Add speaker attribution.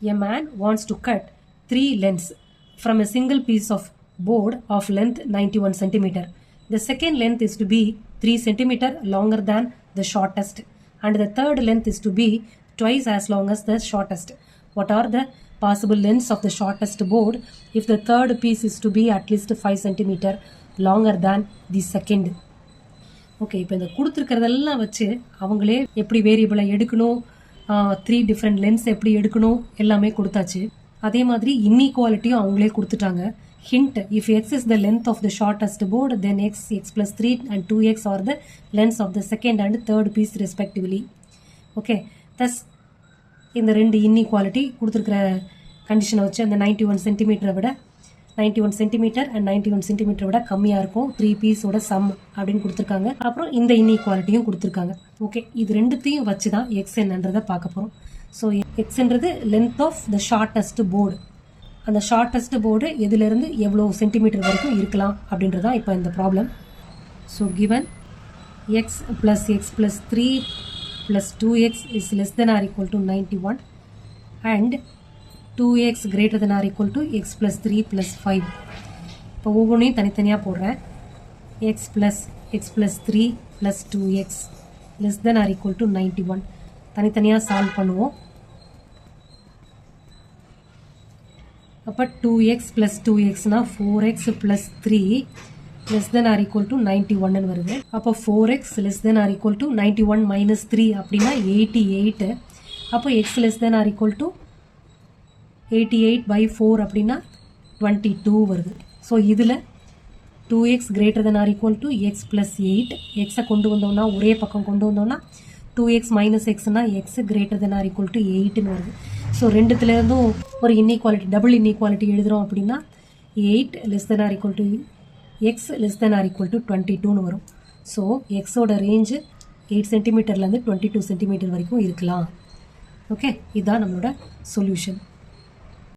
Speaker 1: A man wants to cut 3 lengths from a single piece of board of length 91 centimeter. The second length is to be 3 centimeter longer than the shortest, and the third length is to be twice as long as the shortest. What are the possible lengths of the shortest board if the third piece is to be at least 5 centimeter longer than the second? Okay, இப்போ இந்த கொடுத்துருக்கிறதெல்லாம் வச்சு அவங்களே எப்படி வேரியபிளை எடுக்கணும், 3 different lens எப்படி எடுக்கணும் எல்லாமே கொடுத்தாச்சு. அதே மாதிரி இன்இக்வாலிட்டியும் அவங்களே கொடுத்துட்டாங்க. Hint, if x is the length of the shortest board, then x plus 3 and 2x are the lengths of the second and third piece respectively. Okay, thus இந்த ரெண்டு இன்இக்வாலிட்டி கொடுத்துருக்கிற கண்டிஷனை வச்சு அந்த 91 சென்டிமீட்டரை விட 91 சென்டிமீட்டர் அண்ட் 91 சென்டிமீட்டரை விட கம்மியாக இருக்கும் 3 பீஸோட சம் அப்படின்னு கொடுத்துருக்காங்க. அப்புறம் இந்த இன்இக்வாலிட்டியும் கொடுத்துருக்காங்க. ஓகே, இது ரெண்டுத்தையும் வச்சு தான் எக்ஸ் என்னன்றதை பார்க்க போகிறோம். ஸோ எக்ஸ்ன்றது length of the shortest board. அந்த ஷார்ட்டஸ்ட் போர்டு எதுலேருந்து எவ்வளோ சென்டிமீட்டர் வரைக்கும் இருக்கலாம் அப்படின்றதான் இப்போ இந்த problem. So given X plus 3 plus 2x is less than or equal to 91 and 2x greater than or equal to x plus 3 plus 5. இப்போ ஒவ்வொன்றையும் தனித்தனியாக போடுறேன். x plus 3 plus 2x less than or equal to 91 தனித்தனியாக solve பண்ணுவோம். அப்போ 2x plus 2xனா 4x plus 3 less than or equal to 91 வருது. அப்போ 4x less than or equal to 91 minus 3 அப்படின்னா 88. அப்போ x less than or equal to 88 by 4 அப்படின்னா 22 வருது. So இதில் 2x greater than or equal to x plus 8. எக்ஸை கொண்டு வந்தோம்னா ஒரே பக்கம் கொண்டு வந்தோம்னா 2x minus xனா x greater than or equal to 8ன்னு வருது. ஸோ ரெண்டுத்துலேருந்தும் ஒரு இன்இக்வாலிட்டி, டபுள் இன்இக்வாலிட்டி எழுதுகிறோம் அப்படின்னா 8 less than or equal to x less than or equal to 22ன்னு வரும். ஸோ எக்ஸோட ரேஞ்சு 8 சென்டிமீட்டர்லேருந்து 22 சென்டிமீட்டர் வரைக்கும் இருக்கலாம். ஓகே, இதுதான் நம்மளோட சொல்யூஷன்.